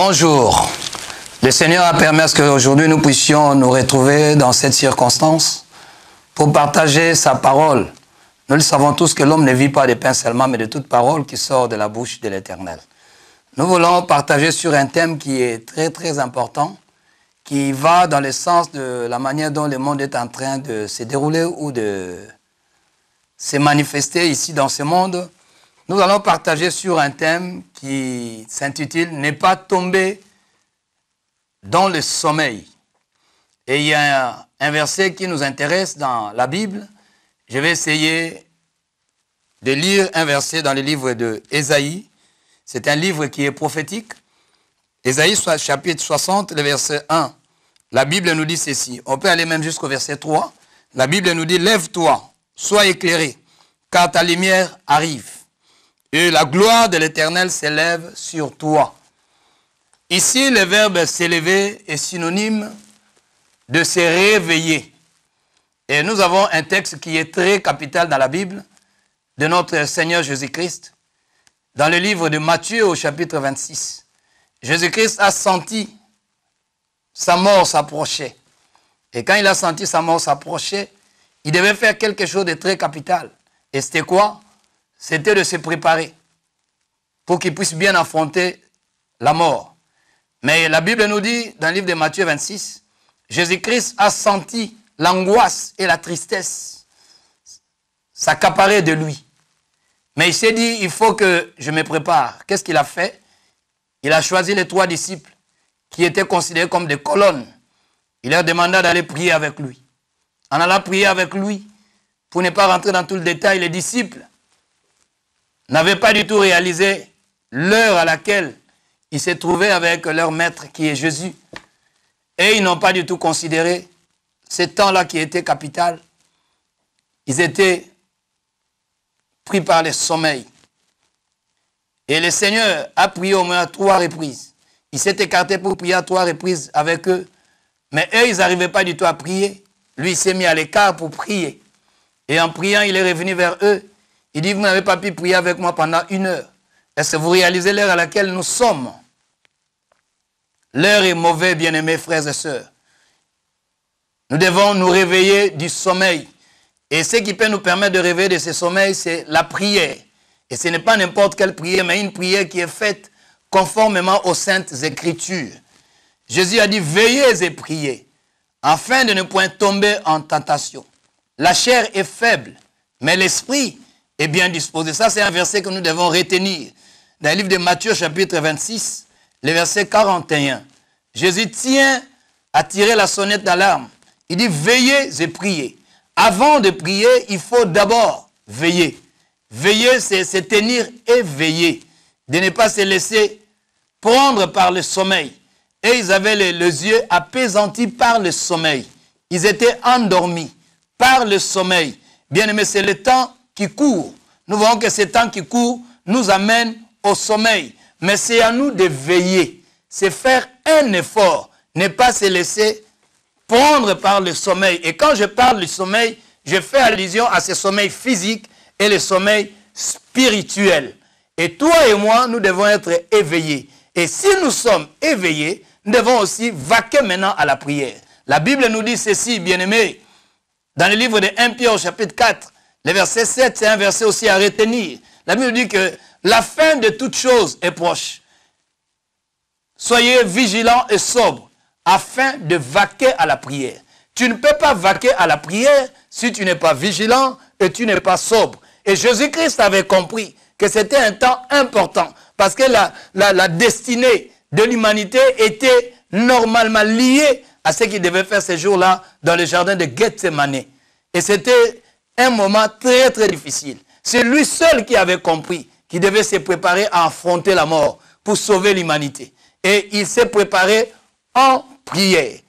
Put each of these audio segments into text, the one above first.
Bonjour. Le Seigneur a permis qu'aujourd'hui nous puissions nous retrouver dans cette circonstance pour partager sa parole. Nous le savons tous que l'homme ne vit pas de pain seulement, mais de toute parole qui sort de la bouche de l'Éternel. Nous voulons partager sur un thème qui est très important, qui va dans le sens de la manière dont le monde est en train de se dérouler ou de se manifester ici dans ce monde. Nous allons partager sur un thème qui s'intitule « Ne pas tomber dans le sommeil ». Et il y a un verset qui nous intéresse dans la Bible. Je vais essayer de lire un verset dans le livre d'Ésaïe. C'est un livre qui est prophétique. Ésaïe chapitre 60, le verset 1. La Bible nous dit ceci. On peut aller même jusqu'au verset 3. La Bible nous dit « Lève-toi, sois éclairé, car ta lumière arrive. Et la gloire de l'Éternel s'élève sur toi. » Ici, le verbe « s'élever » est synonyme de se réveiller. Et nous avons un texte qui est très capital dans la Bible, de notre Seigneur Jésus-Christ, dans le livre de Matthieu au chapitre 26. Jésus-Christ a senti sa mort s'approcher. Et quand il a senti sa mort s'approcher, il devait faire quelque chose de très capital. Et c'était quoi? C'était de se préparer pour qu'il puisse bien affronter la mort. Mais la Bible nous dit, dans le livre de Matthieu 26, Jésus-Christ a senti l'angoisse et la tristesse s'accaparer de lui. Mais il s'est dit, il faut que je me prépare. Qu'est-ce qu'il a fait? Il a choisi les 3 disciples qui étaient considérés comme des colonnes. Il leur demanda d'aller prier avec lui. En allant prier avec lui, pour ne pas rentrer dans tout le détail, les disciples n'avaient pas du tout réalisé l'heure à laquelle ils se trouvaient avec leur maître qui est Jésus. Et ils n'ont pas du tout considéré ce temps-là qui était capital. Ils étaient pris par le sommeil. Et le Seigneur a prié au moins à 3 reprises. Il s'est écarté pour prier à 3 reprises avec eux. Mais eux, ils n'arrivaient pas du tout à prier. Lui, il s'est mis à l'écart pour prier. Et en priant, il est revenu vers eux. Il dit, vous n'avez pas pu prier avec moi pendant 1 heure. Est-ce que vous réalisez l'heure à laquelle nous sommes? L'heure est mauvaise, bien-aimés frères et sœurs. Nous devons nous réveiller du sommeil. Et ce qui peut nous permettre de réveiller de ce sommeil, c'est la prière. Et ce n'est pas n'importe quelle prière, mais une prière qui est faite conformément aux saintes écritures. Jésus a dit, veillez et priez, afin de ne point tomber en tentation. La chair est faible, mais l'esprit est bien disposé. Ça, c'est un verset que nous devons retenir. Dans le livre de Matthieu, chapitre 26, le verset 41. Jésus tient à tirer la sonnette d'alarme. Il dit, veillez et priez. Avant de prier, il faut d'abord veiller. Veiller, c'est se tenir éveillé. De ne pas se laisser prendre par le sommeil. Et ils avaient les yeux apaisantis par le sommeil. Ils étaient endormis par le sommeil. Bien aimé, c'est le temps qui court. Nous voyons que ce temps qui court nous amène au sommeil. Mais c'est à nous de veiller. C'est faire un effort. Ne pas se laisser prendre par le sommeil. Et quand je parle du sommeil, je fais allusion à ce sommeil physique et le sommeil spirituel. Et toi et moi, nous devons être éveillés. Et si nous sommes éveillés, nous devons aussi vaquer maintenant à la prière. La Bible nous dit ceci, bien-aimés. Dans le livre de 1 Pierre, chapitre 4, le verset 7, c'est un verset aussi à retenir. La Bible dit que la fin de toute chose est proche. Soyez vigilants et sobres, afin de vaquer à la prière. Tu ne peux pas vaquer à la prière si tu n'es pas vigilant et tu n'es pas sobre. Et Jésus-Christ avait compris que c'était un temps important parce que la destinée de l'humanité était normalement liée à ce qu'il devait faire ces jours-là dans le jardin de Gethsémane. Et c'était un moment très difficile. C'est lui seul qui avait compris qu'il devait se préparer à affronter la mort pour sauver l'humanité. Et il s'est préparé en prière.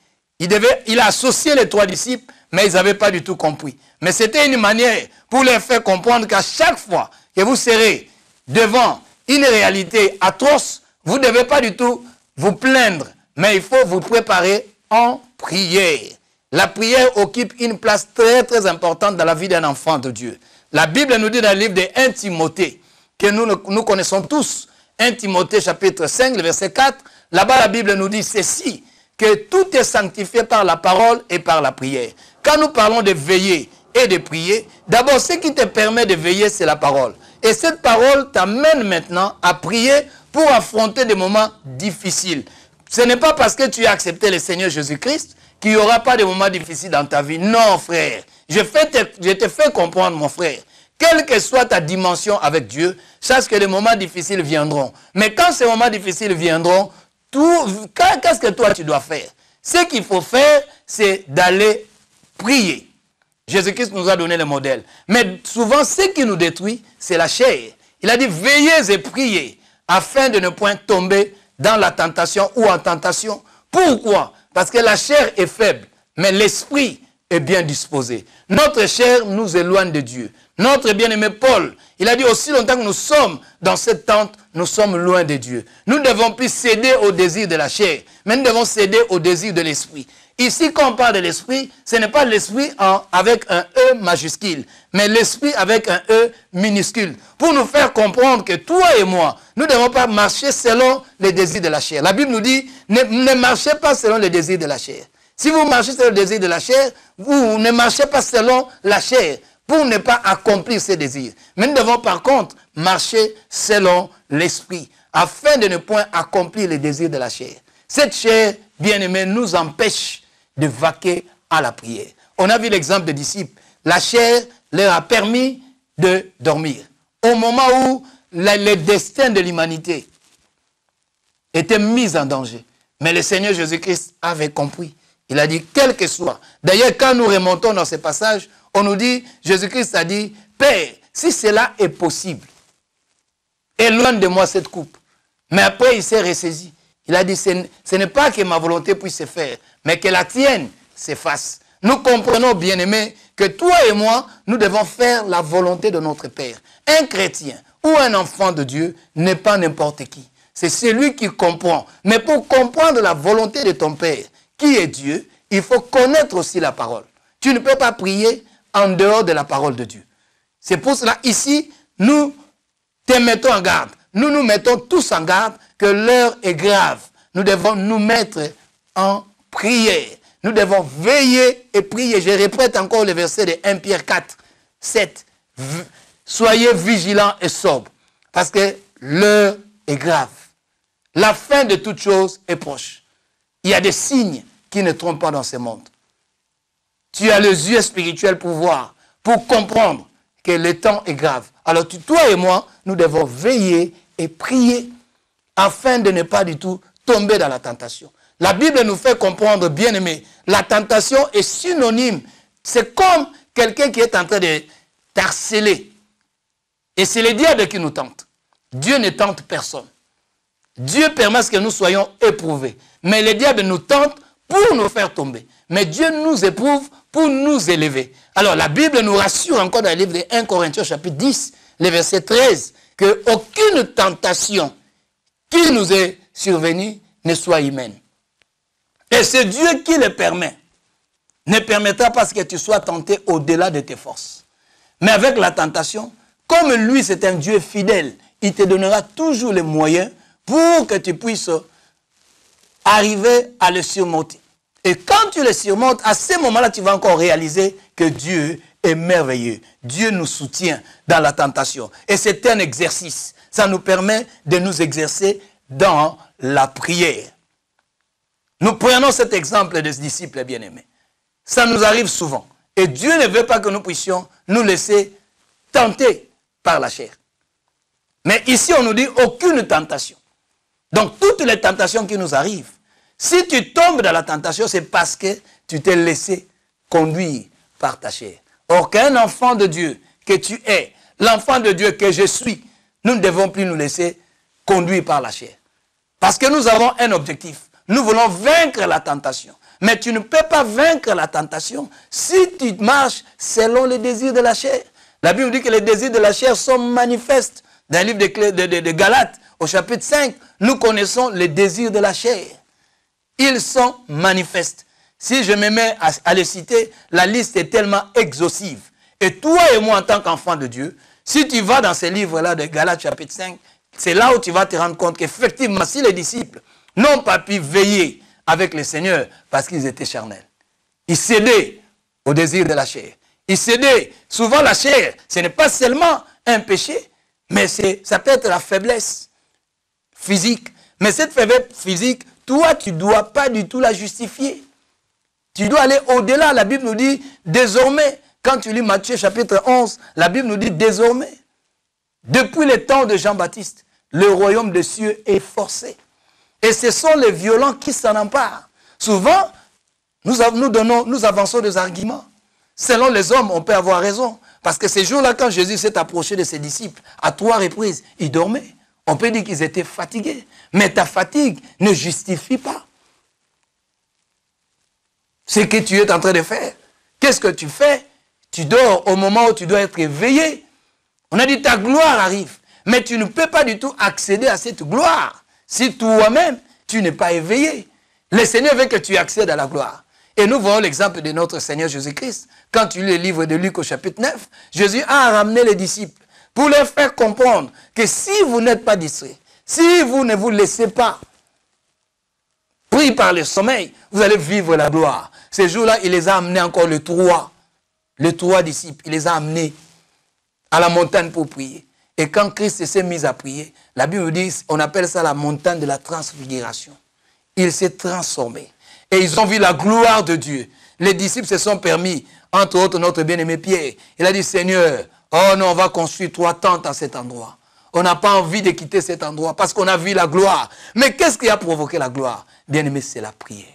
Il a associé les 3 disciples, mais ils n'avaient pas du tout compris. Mais c'était une manière pour leur faire comprendre qu'à chaque fois que vous serez devant une réalité atroce, vous ne devez pas du tout vous plaindre, mais il faut vous préparer en prière. La prière occupe une place très importante dans la vie d'un enfant de Dieu. La Bible nous dit dans le livre de 1 Timothée, que nous connaissons tous, 1 Timothée chapitre 5, le verset 4, Là-bas, la Bible nous dit ceci, que tout est sanctifié par la parole et par la prière. Quand nous parlons de veiller et de prier, d'abord, ce qui te permet de veiller, c'est la parole. Et cette parole t'amène maintenant à prier pour affronter des moments difficiles. Ce n'est pas parce que tu as accepté le Seigneur Jésus-Christ qu'il n'y aura pas de moments difficiles dans ta vie. Non, frère. Je te fais comprendre, mon frère. Quelle que soit ta dimension avec Dieu, sache que les moments difficiles viendront. Mais quand ces moments difficiles viendront, qu'est-ce que toi tu dois faire? Ce qu'il faut faire, c'est d'aller prier. Jésus-Christ nous a donné le modèle. Mais souvent, ce qui nous détruit, c'est la chair. Il a dit, veillez et priez, afin de ne point tomber dans la tentation ou en tentation. Pourquoi? Parce que la chair est faible, mais l'esprit est bien disposé. Notre chair nous éloigne de Dieu. Notre bien-aimé Paul, il a dit aussi longtemps que nous sommes dans cette tente, nous sommes loin de Dieu. Nous ne devons plus céder au désir de la chair, mais nous devons céder au désir de l'esprit. Ici, quand on parle de l'esprit, ce n'est pas l'esprit avec un E majuscule, mais l'esprit avec un E minuscule. Pour nous faire comprendre que toi et moi, nous ne devons pas marcher selon les désirs de la chair. La Bible nous dit, ne marchez pas selon les désirs de la chair. Si vous marchez selon le désir de la chair, vous ne marchez pas selon la chair pour ne pas accomplir ses désirs. Mais nous devons par contre marcher selon l'esprit, afin de ne point accomplir les désirs de la chair. Cette chair, bien-aimée, nous empêche de vaquer à la prière. On a vu l'exemple des disciples. La chair leur a permis de dormir. Au moment où le destin de l'humanité était mis en danger. Mais le Seigneur Jésus-Christ avait compris. Il a dit, quel que soit. D'ailleurs, quand nous remontons dans ces passages, on nous dit, Jésus-Christ a dit, Père, si cela est possible, éloigne de moi cette coupe. Mais après, il s'est ressaisi. Il a dit, ce n'est pas que ma volonté puisse se faire, mais que la tienne s'efface. Nous comprenons, bien-aimés, que toi et moi, nous devons faire la volonté de notre Père. Un chrétien ou un enfant de Dieu n'est pas n'importe qui. C'est celui qui comprend. Mais pour comprendre la volonté de ton Père, qui est Dieu, il faut connaître aussi la parole. Tu ne peux pas prier en dehors de la parole de Dieu. C'est pour cela, ici, nous te mettons en garde. Nous nous mettons tous en garde que l'heure est grave. Nous devons nous mettre en prière. Nous devons veiller et prier. Je répète encore le verset de 1 Pierre 4, 7. Soyez vigilants et sobres, parce que l'heure est grave. La fin de toute chose est proche. Il y a des signes qui ne trompent pas dans ce monde. Tu as les yeux spirituels pour voir, pour comprendre que le temps est grave. Alors toi et moi, nous devons veiller et prier afin de ne pas du tout tomber dans la tentation. La Bible nous fait comprendre, bien aimé, la tentation est synonyme. C'est comme quelqu'un qui est en train de t'harceler. Et c'est le diable qui nous tente. Dieu ne tente personne. Dieu permet que nous soyons éprouvés. Mais le diable nous tente pour nous faire tomber. Mais Dieu nous éprouve pour nous élever. Alors la Bible nous rassure encore dans le livre de 1 Corinthiens chapitre 10, le verset 13, qu'aucune tentation qui nous est survenue ne soit humaine. Et c'est Dieu qui le permet. Ne permettra pas que tu sois tenté au-delà de tes forces. Mais avec la tentation, comme lui c'est un Dieu fidèle, il te donnera toujours les moyens pour que tu puisses arriver à le surmonter. Et quand tu le surmontes, à ce moment-là, tu vas encore réaliser que Dieu est merveilleux. Dieu nous soutient dans la tentation. Et c'est un exercice. Ça nous permet de nous exercer dans la prière. Nous prenons cet exemple des disciples bien-aimés. Ça nous arrive souvent. Et Dieu ne veut pas que nous puissions nous laisser tenter par la chair. Mais ici, on nous dit aucune tentation. Donc, toutes les tentations qui nous arrivent, si tu tombes dans la tentation, c'est parce que tu t'es laissé conduire par ta chair. Or, qu'un enfant de Dieu que tu es, l'enfant de Dieu que je suis, nous ne devons plus nous laisser conduire par la chair. Parce que nous avons un objectif. Nous voulons vaincre la tentation. Mais tu ne peux pas vaincre la tentation si tu marches selon les désirs de la chair. La Bible dit que les désirs de la chair sont manifestes. Dans le livre de Galates, au chapitre 5, nous connaissons les désirs de la chair. Ils sont manifestes. Si je me mets à les citer, la liste est tellement exhaustive. Et toi et moi, en tant qu'enfant de Dieu, si tu vas dans ces livres-là de Galates chapitre 5, c'est là où tu vas te rendre compte qu'effectivement, si les disciples n'ont pas pu veiller avec le Seigneur parce qu'ils étaient charnels. Ils cédaient au désir de la chair. Ils cédaient. Souvent la chair, ce n'est pas seulement un péché, mais ça peut être la faiblesse physique. Mais cette faiblesse physique, toi, tu ne dois pas du tout la justifier. Tu dois aller au-delà. La Bible nous dit désormais, quand tu lis Matthieu chapitre 11, la Bible nous dit désormais, depuis le temps de Jean-Baptiste, le royaume des cieux est forcé. Et ce sont les violents qui s'en emparent. Souvent, nous avançons des arguments. Selon les hommes, on peut avoir raison. Parce que ces jours-là, quand Jésus s'est approché de ses disciples, à 3 reprises, ils dormaient. On peut dire qu'ils étaient fatigués. Mais ta fatigue ne justifie pas ce que tu es en train de faire. Qu'est-ce que tu fais? Tu dors au moment où tu dois être éveillé. On a dit ta gloire arrive. Mais tu ne peux pas du tout accéder à cette gloire si toi-même, tu n'es pas éveillé. Le Seigneur veut que tu accèdes à la gloire. Et nous voyons l'exemple de notre Seigneur Jésus-Christ. Quand tu lis le livre de Luc au chapitre 9, Jésus a ramené les disciples pour leur faire comprendre que si vous n'êtes pas distraits, si vous ne vous laissez pas pris par le sommeil, vous allez vivre la gloire. Ces jours-là, il les a amenés encore les trois disciples. Il les a amenés à la montagne pour prier. Et quand Christ s'est mis à prier, la Bible dit, on appelle ça la montagne de la transfiguration. Il s'est transformé. Et ils ont vu la gloire de Dieu. Les disciples se sont permis, entre autres notre bien-aimé Pierre. Il a dit, Seigneur, oh non, on va construire 3 tentes à cet endroit. On n'a pas envie de quitter cet endroit parce qu'on a vu la gloire. Mais qu'est-ce qui a provoqué la gloire? Bien-aimé, c'est la prière.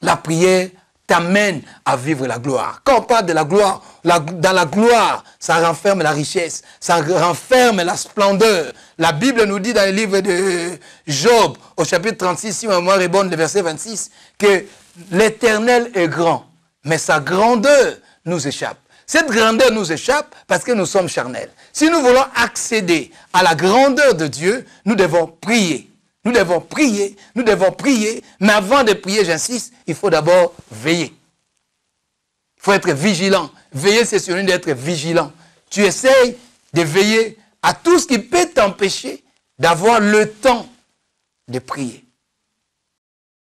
La prière t'amène à vivre la gloire. Quand on parle de la gloire, dans la gloire, ça renferme la richesse, ça renferme la splendeur. La Bible nous dit dans le livre de Job, au chapitre 36, si ma mémoire est bonne, le verset 26, que l'Éternel est grand, mais sa grandeur nous échappe. Cette grandeur nous échappe parce que nous sommes charnels. Si nous voulons accéder à la grandeur de Dieu, nous devons prier. Nous devons prier, mais avant de prier, j'insiste, il faut d'abord veiller. Il faut être vigilant. Veiller, c'est synonyme d'être vigilant. Tu essayes de veiller à tout ce qui peut t'empêcher d'avoir le temps de prier.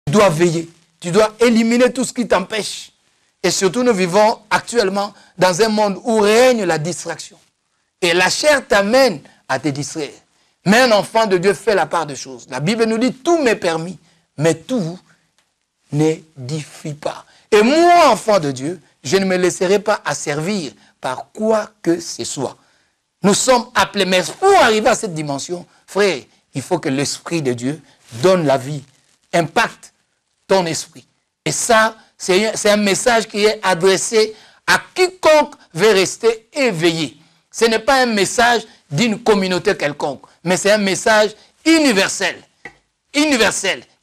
Tu dois veiller. Tu dois éliminer tout ce qui t'empêche. Et surtout, nous vivons actuellement dans un monde où règne la distraction. Et la chair t'amène à te distraire. Mais un enfant de Dieu fait la part des choses. La Bible nous dit, tout m'est permis, mais tout n'édifie pas. Et moi, enfant de Dieu, je ne me laisserai pas asservir par quoi que ce soit. Nous sommes appelés, mais pour arriver à cette dimension, frère, il faut que l'Esprit de Dieu donne la vie, impacte ton esprit. Et ça, c'est un message qui est adressé à quiconque veut rester éveillé. Ce n'est pas un message d'une communauté quelconque, mais c'est un message universel,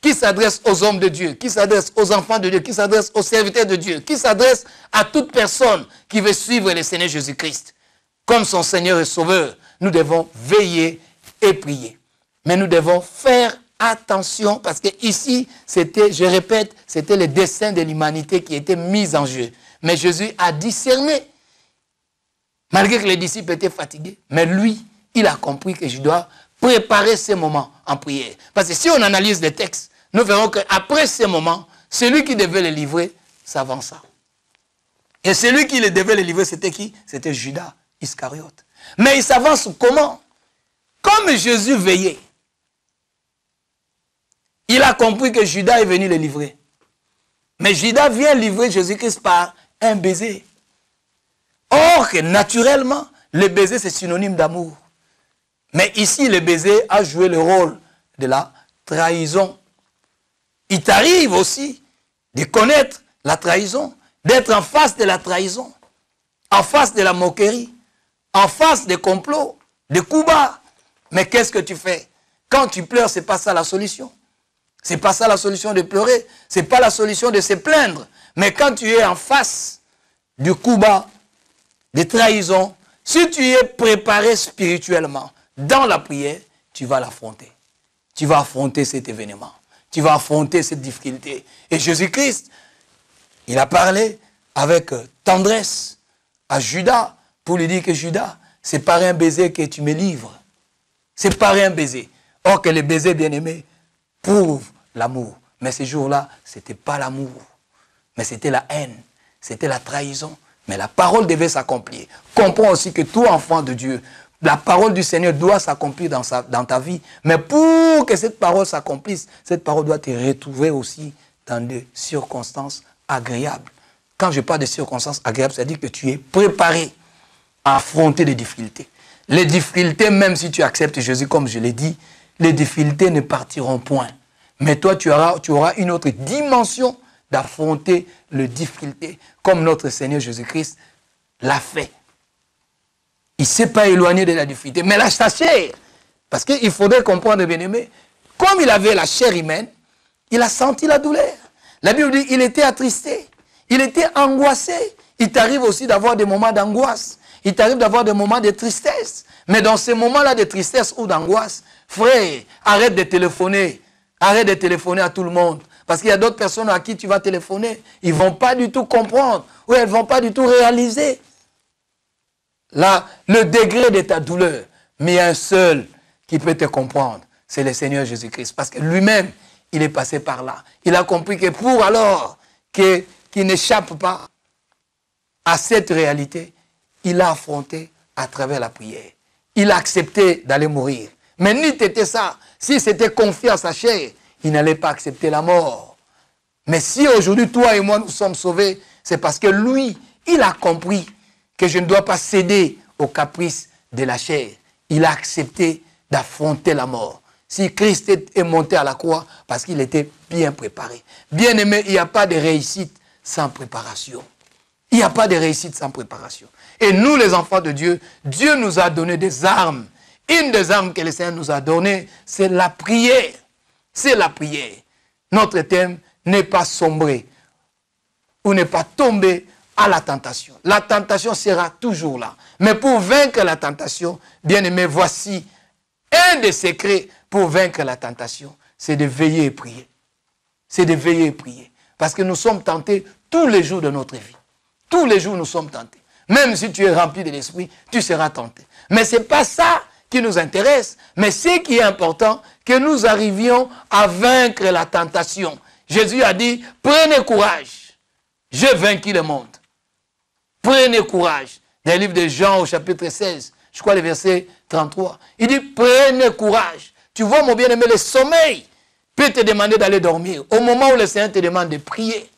qui s'adresse aux hommes de Dieu, qui s'adresse aux enfants de Dieu, qui s'adresse aux serviteurs de Dieu, qui s'adresse à toute personne qui veut suivre le Seigneur Jésus-Christ. Comme son Seigneur et Sauveur, nous devons veiller et prier. Mais nous devons faire attention, parce que ici, c'était, je répète, c'était le dessein de l'humanité qui était mis en jeu. Mais Jésus a discerné. Malgré que les disciples étaient fatigués, mais lui, il a compris que je dois préparer ces moments en prière. Parce que si on analyse les textes, nous verrons qu'après ces moments, celui qui devait les livrer s'avança. Et celui qui devait les livrer, c'était qui? C'était Judas Iscariote. Mais il s'avance comment? Comme Jésus veillait, il a compris que Judas est venu le livrer. Mais Judas vient livrer Jésus-Christ par un baiser. Or, naturellement, le baiser, c'est synonyme d'amour. Mais ici, le baiser a joué le rôle de la trahison. Il t'arrive aussi de connaître la trahison, d'être en face de la trahison, en face de la moquerie, en face des complots, des coups bas. Mais qu'est-ce que tu fais? Quand tu pleures, ce n'est pas ça la solution. Ce n'est pas ça la solution de pleurer. Ce n'est pas la solution de se plaindre. Mais quand tu es en face du coup bas, des trahisons, si tu es préparé spirituellement dans la prière, tu vas l'affronter. Tu vas affronter cet événement. Tu vas affronter cette difficulté. Et Jésus-Christ, il a parlé avec tendresse à Judas pour lui dire que Judas, c'est par un baiser que tu me livres. C'est par un baiser. Or que le baiser bien-aimé prouve l'amour. Mais ces jours-là, ce n'était pas l'amour, mais c'était la haine, c'était la trahison. Mais la parole devait s'accomplir. Comprends aussi que toi, enfant de Dieu, la parole du Seigneur doit s'accomplir dans ta vie. Mais pour que cette parole s'accomplisse, cette parole doit te retrouver aussi dans des circonstances agréables. Quand je parle de circonstances agréables, c'est-à-dire que tu es préparé à affronter les difficultés. Les difficultés, même si tu acceptes Jésus, comme je l'ai dit, les difficultés ne partiront point. Mais toi, tu auras une autre dimension d'affronter les difficultés, comme notre Seigneur Jésus-Christ l'a fait. Il ne s'est pas éloigné de la difficulté, mais sa chair, parce qu'il faudrait comprendre, bien-aimé, comme il avait la chair humaine, il a senti la douleur. La Bible dit qu'il était attristé, il était angoissé. Il t'arrive aussi d'avoir des moments d'angoisse, il t'arrive d'avoir des moments de tristesse. Mais dans ces moments-là de tristesse ou d'angoisse, frère, arrête de téléphoner à tout le monde. Parce qu'il y a d'autres personnes à qui tu vas téléphoner, ils ne vont pas du tout comprendre, ou elles ne vont pas du tout réaliser là, le degré de ta douleur. Mais il y a un seul qui peut te comprendre, c'est le Seigneur Jésus-Christ. Parce que lui-même, il est passé par là. Il a compris que pour alors qu'il n'échappe pas à cette réalité, il a affronté à travers la prière. Il a accepté d'aller mourir. Mais ni c'était ça, si c'était confié à sa chair, il n'allait pas accepter la mort. Mais si aujourd'hui, toi et moi, nous sommes sauvés, c'est parce que lui, il a compris que je ne dois pas céder aux caprices de la chair. Il a accepté d'affronter la mort. Si Christ est monté à la croix, parce qu'il était bien préparé. Bien aimé, il n'y a pas de réussite sans préparation. Il n'y a pas de réussite sans préparation. Et nous, les enfants de Dieu, Dieu nous a donné des armes. Une des armes que le Seigneur nous a données, c'est la prière. C'est la prière. Notre thème n'est pas sombrer ou n'est pas tomber à la tentation. La tentation sera toujours là. Mais pour vaincre la tentation, bien aimé, voici un des secrets pour vaincre la tentation, c'est de veiller et prier. C'est de veiller et prier. Parce que nous sommes tentés tous les jours de notre vie. Tous les jours, nous sommes tentés. Même si tu es rempli de l'esprit, tu seras tenté. Mais ce n'est pas ça qui nous intéresse, mais ce qui est important, que nous arrivions à vaincre la tentation. Jésus a dit, prenez courage, j'ai vaincu le monde. Prenez courage. Dans le livre de Jean au chapitre 16, je crois le verset 33, il dit, prenez courage. Tu vois, mon bien-aimé, le sommeil peut te demander d'aller dormir. Au moment où le Seigneur te demande de prier.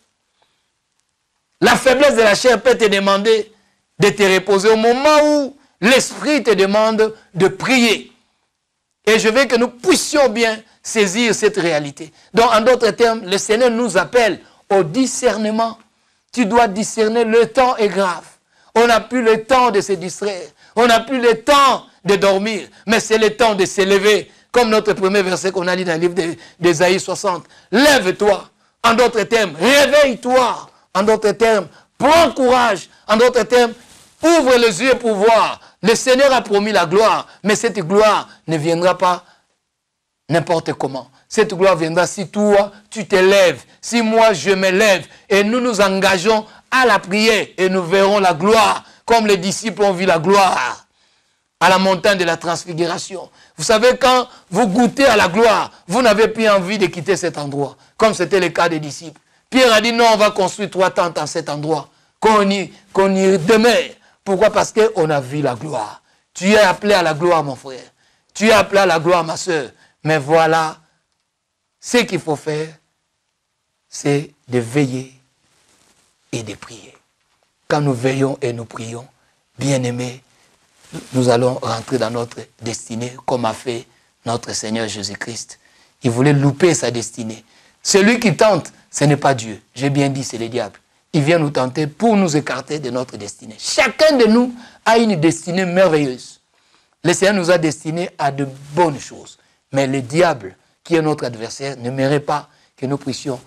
La faiblesse de la chair peut te demander de te reposer au moment où l'esprit te demande de prier. Et je veux que nous puissions bien saisir cette réalité. Donc, en d'autres termes, le Seigneur nous appelle au discernement. Tu dois discerner, le temps est grave. On n'a plus le temps de se distraire. On n'a plus le temps de dormir. Mais c'est le temps de s'élever. Comme notre premier verset qu'on a lu dans le livre d'Ésaïe 60. Lève-toi. En d'autres termes, réveille-toi. En d'autres termes, prends courage. En d'autres termes, ouvre les yeux pour voir. Le Seigneur a promis la gloire, mais cette gloire ne viendra pas n'importe comment. Cette gloire viendra si toi, tu te lèves, si moi, je me lève, et nous nous engageons à la prière, et nous verrons la gloire, comme les disciples ont vu la gloire, à la montagne de la transfiguration. Vous savez, quand vous goûtez à la gloire, vous n'avez plus envie de quitter cet endroit, comme c'était le cas des disciples. Pierre a dit, non, on va construire 3 tentes en cet endroit, qu'on y demeure. Pourquoi? Parce qu'on a vu la gloire. Tu es appelé à la gloire, mon frère. Tu es appelé à la gloire, ma soeur. Mais voilà, ce qu'il faut faire, c'est de veiller et de prier. Quand nous veillons et nous prions, bien-aimés, nous allons rentrer dans notre destinée, comme a fait notre Seigneur Jésus-Christ. Il voulait louper sa destinée. Celui qui tente, ce n'est pas Dieu. J'ai bien dit, c'est le diable. Il vient nous tenter pour nous écarter de notre destinée. Chacun de nous a une destinée merveilleuse. Le Seigneur nous a destinés à de bonnes choses. Mais le diable, qui est notre adversaire, ne mérite pas que nous puissions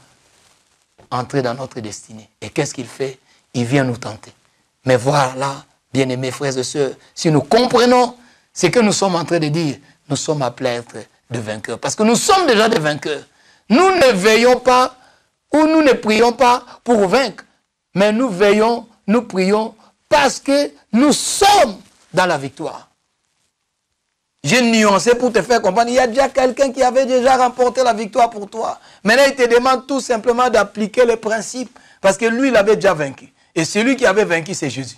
entrer dans notre destinée. Et qu'est-ce qu'il fait? Il vient nous tenter. Mais voilà, bien-aimés frères et sœurs, si nous comprenons ce que nous sommes en train de dire, nous sommes appelés à être de vainqueurs. Parce que nous sommes déjà des vainqueurs. Nous ne veillons pas ou nous ne prions pas pour vaincre. Mais nous veillons, nous prions parce que nous sommes dans la victoire. J'ai nuancé pour te faire comprendre. Il y a déjà quelqu'un qui avait déjà remporté la victoire pour toi. Maintenant, il te demande tout simplement d'appliquer le principe. Parce que lui, il avait déjà vaincu. Et celui qui avait vaincu, c'est Jésus.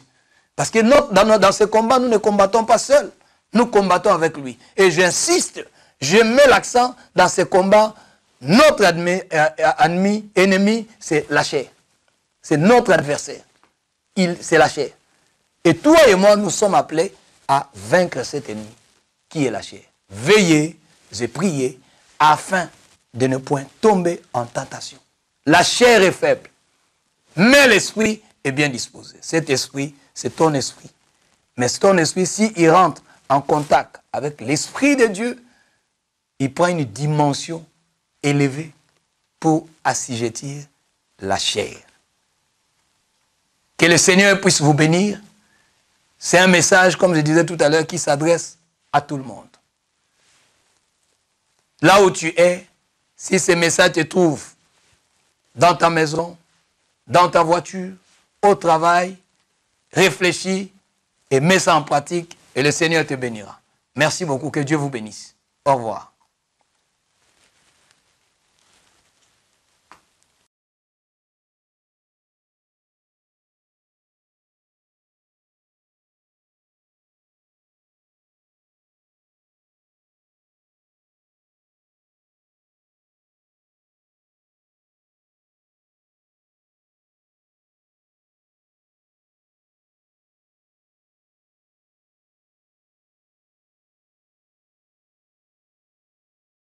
Parce que dans ce combat, nous ne combattons pas seuls. Nous combattons avec lui. Et j'insiste, je mets l'accent dans ce combat. Notre ennemi, c'est la chair. C'est notre adversaire. C'est la chair. Et toi et moi, nous sommes appelés à vaincre cet ennemi, qui est la chair. Veillez et priez afin de ne point tomber en tentation. La chair est faible, mais l'esprit est bien disposé. Cet esprit, c'est ton esprit. Mais ton esprit, s'il rentre en contact avec l'esprit de Dieu, il prend une dimension élevée pour assujettir la chair. Que le Seigneur puisse vous bénir. C'est un message, comme je disais tout à l'heure, qui s'adresse à tout le monde. Là où tu es, si ce message te trouve dans ta maison, dans ta voiture, au travail, réfléchis et mets ça en pratique et le Seigneur te bénira. Merci beaucoup, que Dieu vous bénisse. Au revoir.